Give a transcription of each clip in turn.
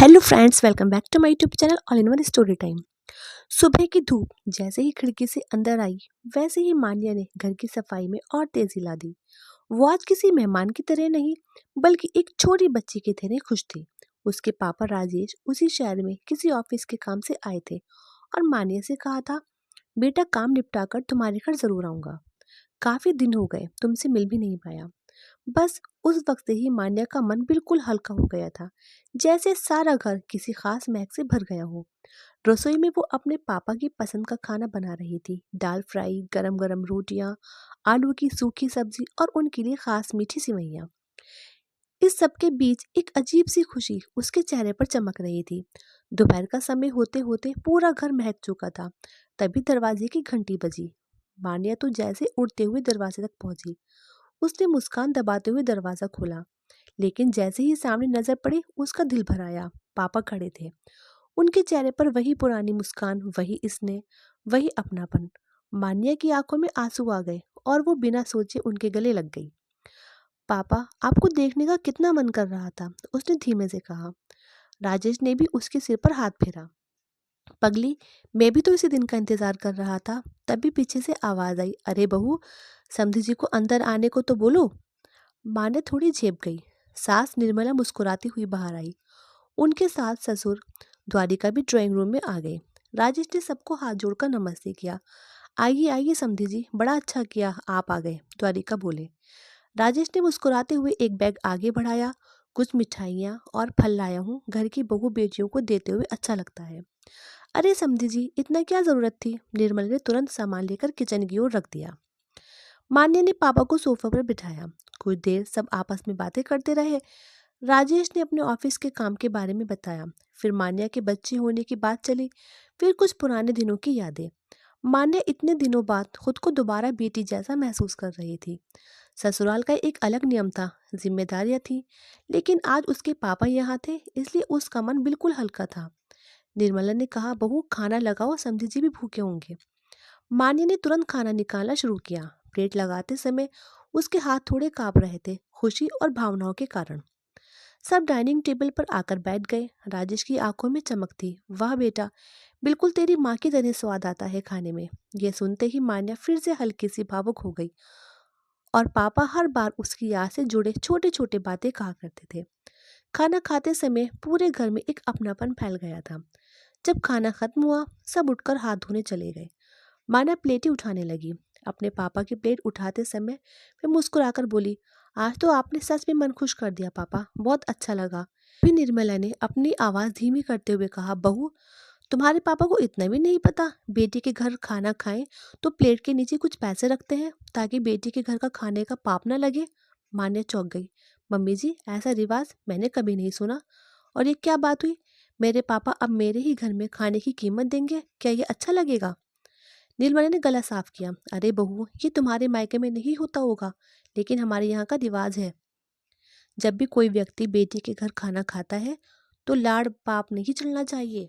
Hello friends, welcome back to my YouTube channel all in one story time. सुबह की धूप जैसे ही खिड़की से अंदर आई, वैसे ही मान्या ने घर की सफाई में और तेजी ला दी। वो आज किसी मेहमान की तरह नहीं, बल्कि एक छोटी बच्ची की तरह खुश थी। उसके पापा राजेश उसी शहर में किसी ऑफिस के काम से आए थे और मान्या से कहा था, बेटा काम निपटा कर तुम्हारे घर जरूर आऊंगा। काफी दिन हो गए, तुमसे मिल भी नहीं पाया। बस उस वक्त से ही मान्या का मन बिल्कुल हल्का हो गया था, जैसे सारा घर किसी खास महक से भर गया हो। रसोई में वो अपने पापा की पसंद का खाना बना रही थी, दाल फ्राई, गरम गरम रोटियां, आलू की सूखी सब्जी और उनके लिए खास मीठी सिवैयां। इस सब के बीच एक अजीब सी खुशी उसके चेहरे पर चमक रही थी। दोपहर का समय होते होते पूरा घर महक चुका था। तभी दरवाजे की घंटी बजी। मान्या तो जैसे उड़ते हुए दरवाजे तक पहुंची। उसने मुस्कान दबाते हुए दरवाजा खोला, लेकिन जैसे ही सामने नजर पड़ी, उसका दिल भर आया। पापा खड़े थे। उनके चेहरे पर वही पुरानी मुस्कान, वही स्नेह, वही अपनापन। मान्या की आंखों में आंसू आ गए और वो बिना सोचे उनके गले लग गई। पापा, आपको देखने का कितना मन कर रहा था, उसने धीमे से कहा। राजेश ने भी उसके सिर पर हाथ फेरा। पगली, मैं भी तो इसी दिन का इंतजार कर रहा था। तभी पीछे से आवाज आई, अरे बहू, समधी जी को अंदर आने को तो बोलो। माँ ने थोड़ी झेप गई। सास निर्मला मुस्कुराती हुई बाहर आई। उनके साथ ससुर द्वारिका भी ड्राइंग रूम में आ गए। राजेश ने सबको हाथ जोड़कर नमस्ते किया। आइए आइए समधी जी, बड़ा अच्छा किया आप आ गए, द्वारिका बोले। राजेश ने मुस्कुराते हुए एक बैग आगे बढ़ाया। कुछ मिठाइयाँ और फल लाया हूँ, घर की बहू बेटियों को देते हुए अच्छा लगता है। अरे समधी जी, इतना क्या जरूरत थी? निर्मला ने तुरंत सामान लेकर किचन की ओर रख दिया। मान्या ने पापा को सोफा पर बिठाया। कुछ देर सब आपस में बातें करते रहे। राजेश ने अपने ऑफिस के काम के बारे में बताया। फिर मान्या के बच्चे होने की बात चली। फिर कुछ पुराने दिनों की यादें। मान्या इतने दिनों बाद खुद को दोबारा बेटी जैसा महसूस कर रही थी। ससुराल का एक अलग नियम था, जिम्मेदारियां थी, लेकिन आज उसके पापा यहाँ थे, इसलिए उसका मन बिल्कुल हल्का था। निर्मला ने कहा, बहू खाना लगाओ, समधी जी भी भूखे होंगे। मान्या ने तुरंत खाना निकालना शुरू किया। प्लेट लगाते समय उसके हाथ थोड़े कांप रहे थे, खुशी और भावनाओं के कारण। सब डाइनिंग टेबल पर आकर बैठ गए। राजेश की आंखों में चमक थी। वाह बेटा, बिल्कुल तेरी माँ की तरह स्वाद आता है खाने में। यह सुनते ही मान्या फिर से हल्की सी भावुक हो गई। और पापा हर बार उसकी याद से जुड़े छोटे छोटे बातें कहा करते थे। खाना खाते समय पूरे घर में एक अपनापन फैल गया था। जब खाना खत्म हुआ, सब उठकर हाथ धोने चले गए। माना प्लेटें उठाने लगी। अपने पापा की प्लेट उठाते समय वे मुस्कुराकर बोली, आज तो आपने सच में मन खुश कर दिया पापा, बहुत अच्छा लगा। फिर निर्मला ने अपनी आवाज धीमी करते हुए कहा, बहू, तुम्हारे पापा को इतना भी नहीं पता, बेटी के घर खाना खाएं तो प्लेट के नीचे कुछ पैसे रखते हैं ताकि बेटी के घर का खाने का पाप ना लगे। मान्या चौंक गई। मम्मी जी, ऐसा रिवाज मैंने कभी नहीं सुना। और ये क्या बात हुई? मेरे पापा अब मेरे ही घर में खाने की कीमत देंगे? क्या ये अच्छा लगेगा? नीलमणि ने गला साफ किया। अरे बहू, ये तुम्हारे मायके में नहीं होता होगा, लेकिन हमारे यहाँ का रिवाज है। जब भी कोई व्यक्ति बेटी के घर खाना खाता है, तो लाड़ पाप नहीं चलना चाहिए,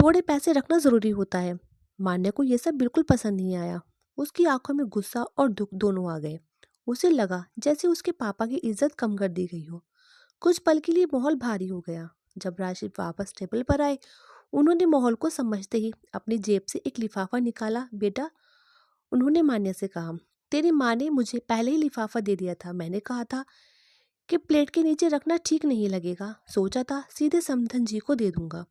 थोड़े पैसे रखना जरूरी होता है। मान्या को यह सब बिल्कुल पसंद नहीं आया। उसकी आंखों में गुस्सा और दुख दोनों आ गए। उसे लगा जैसे उसके पापा की इज्जत कम कर दी गई हो। कुछ पल के लिए माहौल भारी हो गया। जब राशिद वापस टेबल पर आए, उन्होंने माहौल को समझते ही अपनी जेब से एक लिफाफा निकाला। बेटा, उन्होंने मान्या से कहा, तेरी माँ ने मुझे पहले ही लिफाफा दे दिया था। मैंने कहा था कि प्लेट के नीचे रखना ठीक नहीं लगेगा, सोचा था सीधे समधन जी को दे दूंगा,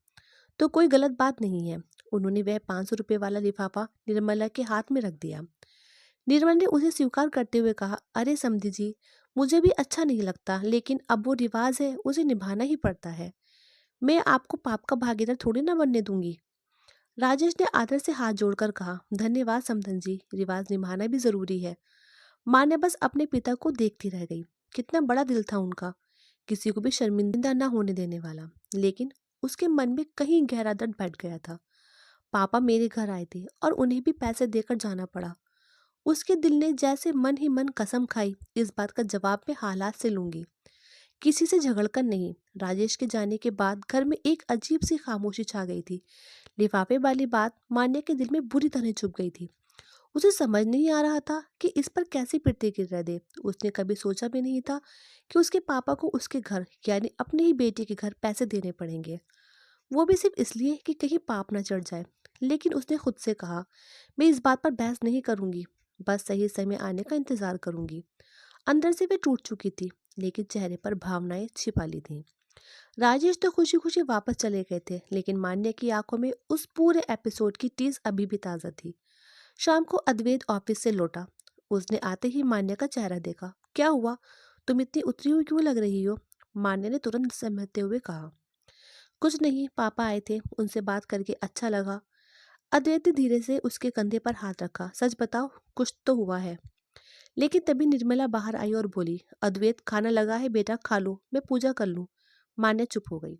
तो कोई गलत बात नहीं है। उन्होंने वह 500 रुपये वाला लिफाफा निर्मला के हाथ में रख दिया। निर्मल ने उसे स्वीकार करते हुए कहा, अरे समधी जी, मुझे भी अच्छा नहीं लगता, लेकिन अब वो रिवाज है, उसे निभाना ही पड़ता है। मैं आपको पाप का भागीदार थोड़ी ना बनने दूंगी। राजेश ने आदर से हाथ जोड़कर कहा, धन्यवाद समधन जी, रिवाज निभाना भी जरूरी है। माँ ने बस अपने पिता को देखती रह गई। कितना बड़ा दिल था उनका, किसी को भी शर्मिंदा ना होने देने वाला। लेकिन उसके मन में कहीं गहरा दर्द बैठ गया था। पापा मेरे घर आए थे और उन्हें भी पैसे देकर जाना पड़ा। उसके दिल ने जैसे मन ही मन कसम खाई, इस बात का जवाब मैं हालात से लूंगी, किसी से झगड़कर नहीं। राजेश के जाने के बाद घर में एक अजीब सी खामोशी छा गई थी। लिफाफे वाली बात मान्या के दिल में बुरी तरह चुभ गई थी। उसे समझ नहीं आ रहा था कि इस पर कैसे प्रतिक्रिया दे। उसने कभी सोचा भी नहीं था कि उसके पापा को उसके घर यानी अपनी ही बेटी के घर पैसे देने पड़ेंगे, वो भी सिर्फ इसलिए कि कहीं पाप न चढ़ जाए। लेकिन उसने खुद से कहा, मैं इस बात पर बहस नहीं करूंगी, बस सही समय आने का इंतजार करूंगी। अंदर से वे टूट चुकी थी, लेकिन चेहरे पर भावनाएं छिपा ली थीं। राजेश तो खुशी खुशी वापस चले गए थे, लेकिन मान्या की आंखों में उस पूरे एपिसोड की टीस अभी भी ताजा थी। शाम को अद्वैत ऑफिस से लौटा। उसने आते ही मान्या का चेहरा देखा। क्या हुआ, तुम इतनी उतरी हुई क्यों लग रही हो? मान्या ने तुरंत सहमते हुए कहा, कुछ नहीं, पापा आए थे, उनसे बात करके अच्छा लगा। अद्वैत ने धीरे से उसके कंधे पर हाथ रखा। सच बताओ, कुछ तो हुआ है? लेकिन तभी निर्मला बाहर आई और बोली, अद्वैत खाना लगा है बेटा, खा लो, मैं पूजा कर लूं। मान्या चुप हो गई।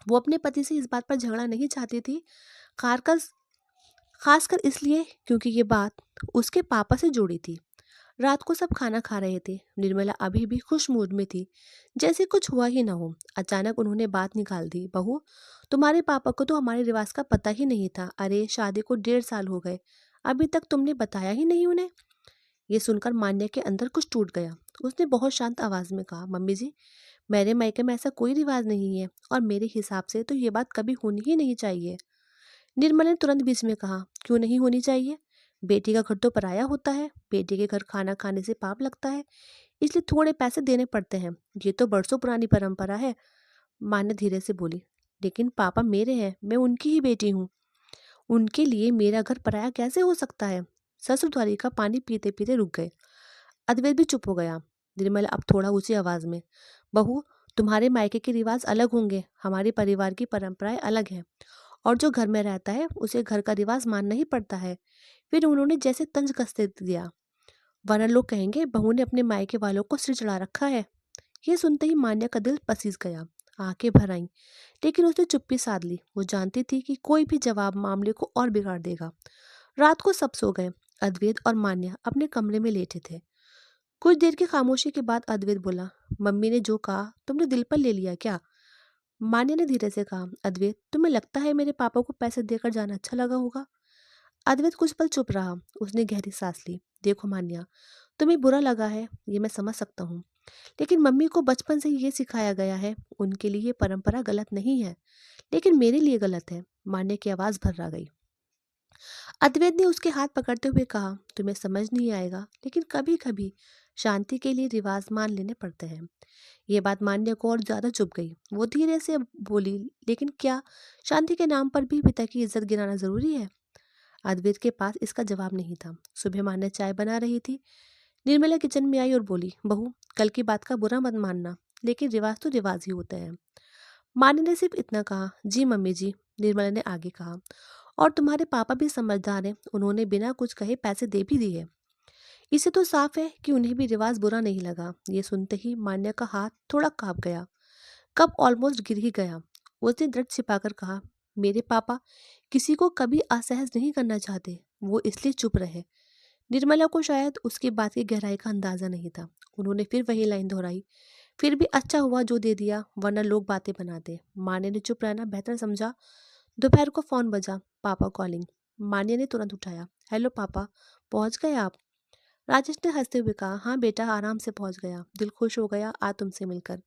वो अपने पति से इस बात पर झगड़ा नहीं चाहती थी, खासकर खासकर इसलिए क्योंकि ये बात उसके पापा से जुड़ी थी। रात को सब खाना खा रहे थे। निर्मला अभी भी खुश मूड में थी, जैसे कुछ हुआ ही ना हो। अचानक उन्होंने बात निकाल दी, बहू, तुम्हारे पापा को तो हमारे रिवाज का पता ही नहीं था। अरे, शादी को 1.5 साल हो गए, अभी तक तुमने बताया ही नहीं उन्हें। ये सुनकर मान्या के अंदर कुछ टूट गया। उसने बहुत शांत आवाज में कहा, मम्मी जी, मेरे मायके में ऐसा कोई रिवाज नहीं है, और मेरे हिसाब से तो ये बात कभी होनी ही नहीं चाहिए। निर्मल ने तुरंत बीच में कहा, क्यों नहीं होनी चाहिए? बेटी का घर तो पराया होता है, बेटी के घर खाना खाने से पाप लगता है, इसलिए थोड़े पैसे देने पड़ते हैं। ये तो बरसों पुरानी परंपरा है। मान्य धीरे से बोली, लेकिन पापा मेरे हैं, मैं उनकी ही बेटी हूँ, उनके लिए मेरा घर पराया कैसे हो सकता है? ससुर द्वारी का पानी पीते पीते रुक गए। अद्वैत भी चुप हो गया। निर्मला अब थोड़ा ऊंची आवाज में, बहू, तुम्हारे मायके के रिवाज अलग होंगे, हमारे परिवार की परंपराएं अलग हैं, और जो घर में रहता है उसे घर का रिवाज मानना ही पड़ता है। फिर उन्होंने जैसे तंज कसते दिया, वरना लोग कहेंगे बहू ने अपने मायके वालों को सिर चढ़ा रखा है। ये सुनते ही मान्या का दिल पसीज गया, आंखें भर आईं, लेकिन उसने चुप्पी साध ली। वो जानती थी कि कोई भी जवाब मामले को और बिगाड़ देगा। रात को सब सो गए। अद्वैत और मान्या अपने कमरे में लेटे थे। कुछ देर की खामोशी के बाद अद्वैत बोला, मम्मी ने जो कहा तुमने दिल पर ले लिया क्या? मान्या ने धीरे से कहा, अद्वैत, तुम्हें लगता है मेरे पापा को पैसे देकर जाना अच्छा लगा होगा? अद्वैत कुछ पल चुप रहा। उसने गहरी सांस ली। देखो मान्या, तुम्हें बुरा लगा है, ये मैं समझ सकता हूँ, लेकिन मम्मी को बचपन से ये सिखाया गया है, उनके लिए ये परंपरा गलत नहीं है, लेकिन मेरे लिए गलत है। मान्या की आवाज भर्रा गई। अद्वैत ने उसके हाथ पकड़ते हुए कहा, तुम्हें समझ नहीं आएगा, लेकिन कभी कभी शांति के लिए रिवाज मान लेने पड़ते हैं। ये बात मान्या को और ज्यादा चुभ गई। वो धीरे से बोली, लेकिन क्या शांति के नाम पर भी पिता की इज्जत गिराना जरूरी है? अद्वैत के पास इसका जवाब नहीं था। सुबह मान्या चाय बना रही थी। निर्मला किचन में आई और बोली, बहू, कल की बात का बुरा मत मानना, लेकिन रिवाज तो रिवाज ही होते हैं। मान्या ने सिर्फ इतना कहा, जी मम्मी जी। निर्मला ने आगे कहा, और तुम्हारे पापा भी समझदार हैं, उन्होंने बिना कुछ कहे पैसे दे भी दिए। इसे तो साफ है कि उन्हें भी रिवाज बुरा नहीं लगा। ये सुनते ही मान्या का हाथ थोड़ा कांप गया, कप ऑलमोस्ट गिर ही गया। उसने दृढ़ छिपाकर कहा, मेरे पापा किसी को कभी असहज नहीं करना चाहते, वो इसलिए चुप रहे। निर्मला को शायद उसकी बात की गहराई का अंदाजा नहीं था। उन्होंने फिर वही लाइन दोहराई, फिर भी अच्छा हुआ जो दे दिया, वरना लोग बातें बनाते। मान्या ने चुप रहना बेहतर समझा। दोपहर को फोन बजा, पापा कॉलिंग। मान्या ने तुरंत उठाया, हेलो पापा, पहुंच गए आप? राजेश ने हंसते हुए कहा, हाँ बेटा, आराम से पहुंच गया, दिल खुश हो गया आज तुमसे मिलकर।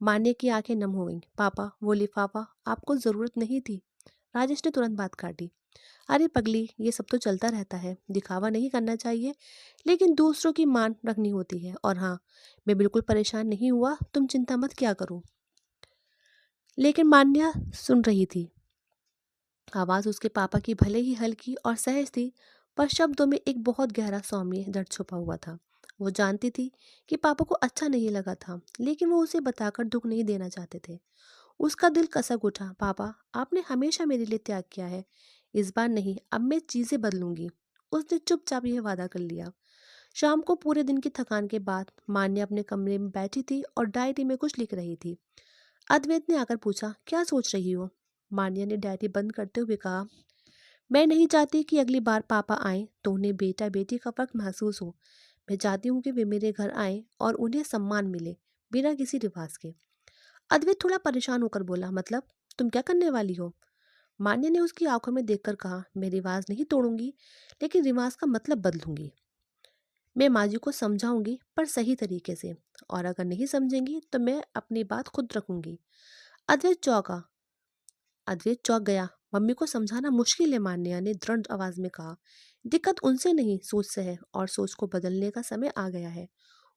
मान्या की आंखें नम हो गईं। पापा, वो लिफाफा आपको जरूरत नहीं थी। राजेश ने तुरंत बात काटी, अरे पगली, ये सब तो चलता रहता है, दिखावा नहीं करना चाहिए, लेकिन दूसरों की मान रखनी होती है। और हाँ, मैं बिल्कुल परेशान नहीं हुआ, तुम चिंता मत क्या करूं। लेकिन मान्या सुन रही थी। आवाज उसके पापा की भले ही हल्की और सहज थी, पर शब्दों में एक बहुत गहरा सौम्य दर्द छुपा हुआ था। वो जानती थी कि पापा को अच्छा नहीं लगा था, लेकिन वो उसे बताकर दुख नहीं देना चाहते थे। उसका दिल कसक उठा, पापा, आपने हमेशा मेरे लिए त्याग किया है, इस बार नहीं, अब मैं चीजें बदलूंगी। उसने चुपचाप यह वादा कर लिया। शाम को पूरे दिन की थकान के बाद मान्या अपने कमरे में बैठी थी और डायरी में कुछ लिख रही थी। अद्वैत ने आकर पूछा, क्या सोच रही हो? मान्या ने डायरी बंद करते हुए कहा, मैं नहीं चाहती कि अगली बार पापा आए तो उन्हें बेटा बेटी का फर्क महसूस हो। मैं चाहती हूँ कि वे मेरे घर आए और उन्हें सम्मान मिले, बिना किसी रिवाज के। अद्वैत थोड़ा परेशान होकर बोला, मतलब तुम क्या करने वाली हो? मान्या ने उसकी आंखों में देखकर कहा, मैं रिवाज नहीं तोड़ूंगी, लेकिन रिवाज का मतलब बदलूंगी। मैं माँ जी को समझाऊंगी, पर सही तरीके से, और अगर नहीं समझेंगी तो मैं अपनी बात खुद रखूंगी। अद्वैत चौंका। अद्वैत चौंक गया। मम्मी को समझाना मुश्किल है, मान्या ने दृढ़ आवाज में कहा। दिक्कत उनसे नहीं, सोच से है, और सोच को बदलने का समय आ गया है।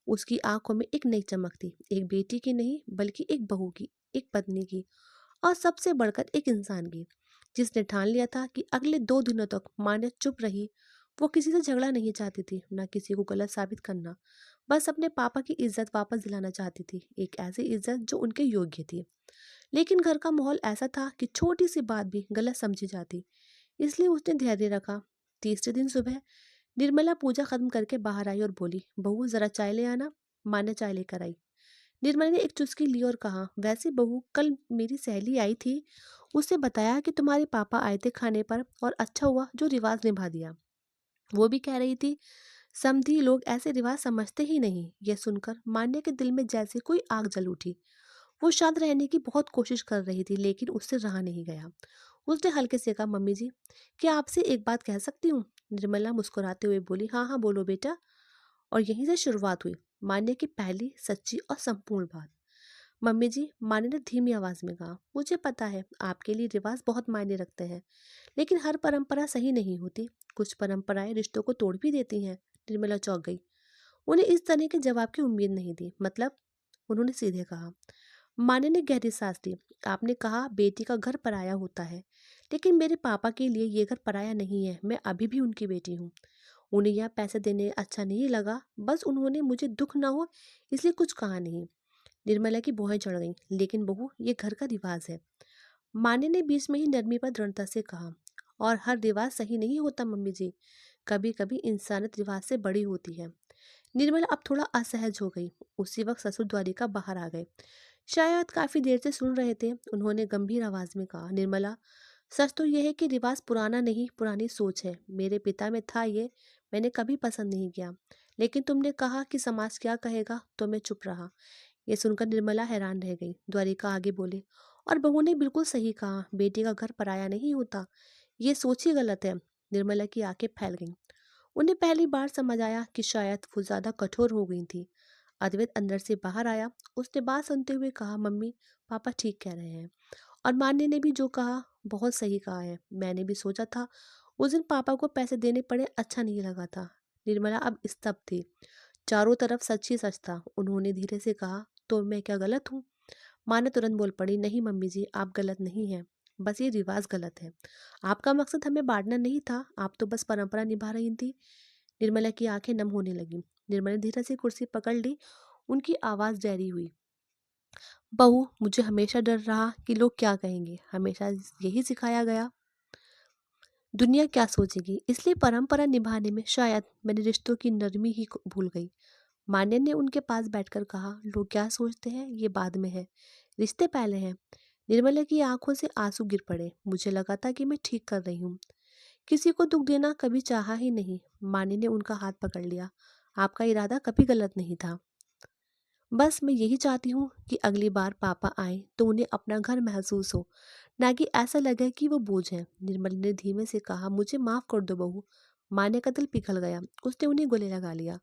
उसकी आंखों में एक नई चमक थी, एक बेटी की नहीं, बल्कि एक बहू की, एक पत्नी की, और सबसे बढ़कर एक इंसान की, जिसने ठान लिया था कि अगले 2 दिनों तक मान्या चुप रही। वो किसी से झगड़ा नहीं चाहती थी, ना किसी को गलत साबित करना, बस अपने पापा की इज्जत वापस दिलाना चाहती थी, एक ऐसी इज्जत जो उनके योग्य थी। लेकिन घर का माहौल ऐसा था कि छोटी सी बात भी गलत समझी जाती, इसलिए उसने धैर्य रखा। तीसरे दिन सुबह निर्मला पूजा खत्म करके बाहर आई और बोली, बहू जरा चाय ले आना। माँ ने चाय लेकर आई। निर्मला ने एक चुस्की ली और कहा, वैसे बहू, कल मेरी सहेली आई थी, उसने बताया कि तुम्हारे पापा आए थे खाने पर, और अच्छा हुआ जो रिवाज निभा दिया। वो भी कह रही थी, समधी लोग ऐसे रिवाज समझते ही नहीं। यह सुनकर मान्या के दिल में जैसे कोई आग जल उठी। वो शांत रहने की बहुत कोशिश कर रही थी, लेकिन उससे रहा नहीं गया। उसने हल्के से कहा, मम्मी जी, क्या आपसे एक बात कह सकती हूँ? निर्मला मुस्कुराते हुए बोली, हाँ हाँ बोलो बेटा। और यहीं से शुरुआत हुई मान्य की पहली सच्ची और संपूर्ण बात। मम्मी जी, मान्य ने धीमी आवाज में कहा, मुझे पता है आपके लिए रिवाज बहुत मायने रखते हैं, लेकिन हर परंपरा सही नहीं होती। कुछ परंपराएं रिश्तों को तोड़ भी देती हैं। निर्मला चौंक गई। उन्हें इस तरह के जवाब की उम्मीद नहीं थी। मतलब? उन्होंने सीधे कहा। माने ने गहरी सांस ली। आपने कहा बेटी का घर पराया होता है, लेकिन मेरे पापा के लिए ये घर पराया नहीं है। मैं अभी भी उनकी बेटी हूँ। उन्हें यहाँ पैसे देने अच्छा नहीं लगा, बस उन्होंने मुझे दुख ना हो इसलिए कुछ कहा नहीं। निर्मला की भौहें चढ़ गईं। लेकिन बहू, ये घर का रिवाज है। माने ने बीच में ही नरमी पर दृढ़ता से कहा। और हर रिवाज सही नहीं होता मम्मी जी, कभी कभी इंसानियत रिवाज से बड़ी होती है। निर्मला अब थोड़ा असहज हो गई। उसी वक्त ससुर द्वारिका बाहर आ गए। शायद काफी देर से सुन रहे थे। उन्होंने गंभीर आवाज में कहा, निर्मला, सच तो यह है कि रिवाज पुराना नहीं, पुरानी सोच है। मेरे पिता में था ये, मैंने कभी पसंद नहीं किया। लेकिन तुमने कहा कि समाज क्या कहेगा, तो मैं चुप रहा। ये सुनकर निर्मला हैरान रह गई। द्वारिका आगे बोले, और बहू ने बिल्कुल सही कहा, बेटी का घर पराया नहीं होता। ये सोच ही गलत है। निर्मला की आंखें फैल गईं। उन्हें पहली बार समझ आया कि शायद वो ज्यादा कठोर हो गई थी। अद्वैत अंदर से बाहर आया। उसने बात सुनते हुए कहा, मम्मी, पापा ठीक कह रहे हैं, और मान्य ने भी जो कहा बहुत सही कहा है। मैंने भी सोचा था उस दिन पापा को पैसे देने पड़े, अच्छा नहीं लगा था। निर्मला अब स्तब्ध थी। चारों तरफ सच ही सच था। उन्होंने धीरे से कहा, तो मैं क्या गलत हूँ? माँ ने तुरंत बोल पड़ी, नहीं मम्मी जी, आप गलत नहीं हैं, बस ये रिवाज गलत है। आपका मकसद हमें बांटना नहीं था, आप तो बस परंपरा निभा रही थी। निर्मला की आंखें नम होने लगी। निर्मला ने धीरे से कुर्सी पकड़ ली। उनकी आवाज डरी हुई। बहू, मुझे हमेशा डर रहा कि लोग क्या कहेंगे, हमेशा यही सिखाया गया, दुनिया क्या सोचेगी, इसलिए परंपरा निभाने में शायद मैंने रिश्तों की नरमी ही भूल गई। मान्य ने उनके पास बैठकर कहा, लोग क्या सोचते हैं ये बाद में है, रिश्ते पहले हैं। निर्मला की आंखों से आंसू गिर पड़े। मुझे लगा था कि मैं ठीक कर रही हूँ, किसी को दुख देना कभी चाहा ही नहीं। मान्य ने उनका हाथ पकड़ लिया। आपका इरादा कभी गलत नहीं था, बस मैं यही चाहती हूँ कि अगली बार पापा आए तो उन्हें अपना घर महसूस हो, ना कि ऐसा लगे कि वो बोझ है। निर्मल ने धीमे से कहा, मुझे माफ कर दो बहू। माँ ने का दिल पिघल गया। उसने उन्हें गले लगा लिया।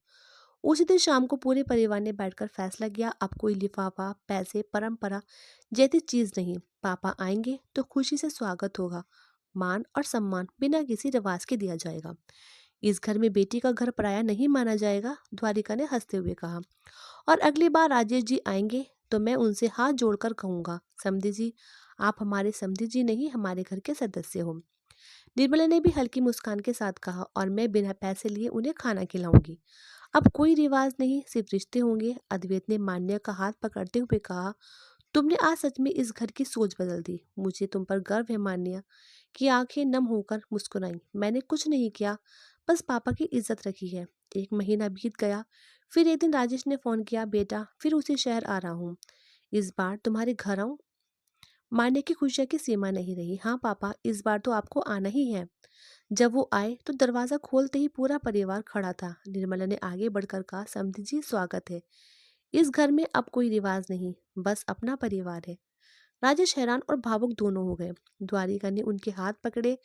उसी दिन शाम को पूरे परिवार ने बैठकर फैसला किया, अब कोई लिफाफा, पैसे, परंपरा जैसी चीज नहीं। पापा आएंगे तो खुशी से स्वागत होगा, मान और सम्मान बिना किसी रिवाज के दिया जाएगा। इस घर में बेटी का घर पराया नहीं माना जाएगा, द्वारिका ने हंसते हुए कहा। और अगली बार राजेश जी आएंगे तो मैं उनसे हाथ जोड़कर कहूंगा, समधी जी, आप हमारे समधी जी नहीं, हमारे घर के सदस्य हो। निर्मला ने भी हल्की मुस्कान के साथ कहा, और मैं बिना पैसे लिए उन्हें खाना खिलाऊंगी। अब कोई रिवाज नहीं, सिर्फ रिश्ते होंगे। अद्वैत ने मान्या का हाथ पकड़ते हुए कहा, तुमने आज सच में इस घर की सोच बदल दी। मुझे तुम पर गर्व है मान्या। की आंखें नम होकर मुस्कुराई। मैंने कुछ नहीं किया, बस पापा की इज्जत रखी है। एक महीना बीत गया। फिर एक दिन राजेश ने फोन किया, बेटा फिर उसी शहर आ रहा हूँ, इस बार तुम्हारे घर आऊं? मान्या की खुशियाँ की सीमा नहीं रही। हाँ पापा, इस बार तो आपको आना ही है। जब वो आए तो दरवाजा खोलते ही पूरा परिवार खड़ा था। निर्मला ने आगे बढ़कर कहा, समधी जी, स्वागत है। इस घर में अब कोई रिवाज नहीं, बस अपना परिवार है। राजेश हैरान और भावुक दोनों हो गए। द्वारिका ने उनके हाथ पकड़े।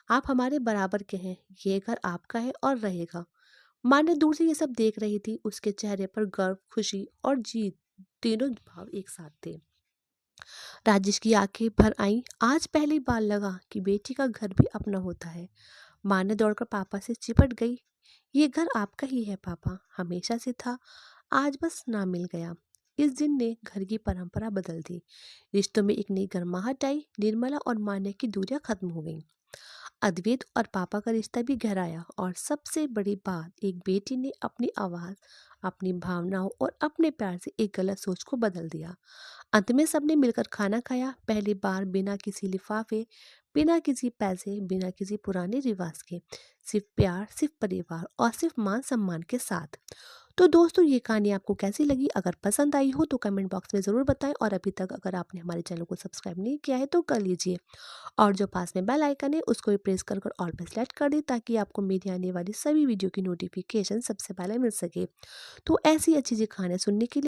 आप हमारे बराबर के हैं, ये घर आपका है और रहेगा। माँ ने दूर से ये सब देख रही थी। उसके चेहरे पर गर्व, खुशी और जीत तीनों भाव एक साथ थे। राजेश की आंखें भर आईं। आज पहली बार लगा कि बेटी का घर भी अपना होता है। माँ ने दौड़कर पापा से चिपट गई। ये घर आपका ही है पापा, हमेशा से था, आज बस नाम मिल गया। इस दिन ने घर की परंपरा बदल दी। रिश्तों में एक नई गर्माहट आई। निर्मला और मान्या की दूरियां खत्म हो गईं। अद्वैत और पापा का रिश्ता भी गहराया। और सबसे बड़ी बात, एक बेटी ने अपनी आवाज, अपनी भावनाओं और अपने प्यार से एक गलत सोच को बदल दिया। अंत में सबने मिलकर खाना खाया, पहली बार बिना किसी लिफाफे, बिना किसी पैसे, बिना किसी पुराने रिवाज के। सिर्फ प्यार, सिर्फ परिवार और सिर्फ मान सम्मान के साथ। तो दोस्तों, ये कहानी आपको कैसी लगी? अगर पसंद आई हो तो कमेंट बॉक्स में ज़रूर बताएं। और अभी तक अगर आपने हमारे चैनल को सब्सक्राइब नहीं किया है तो कर लीजिए। और जो पास में बेल आइकन है उसको भी प्रेस कर ऑल पे सेलेक्ट कर दें, ताकि आपको मेरी आने वाली सभी वीडियो की नोटिफिकेशन सबसे पहले मिल सके। तो ऐसी अच्छी अच्छी कहानियाँ सुनने के लिए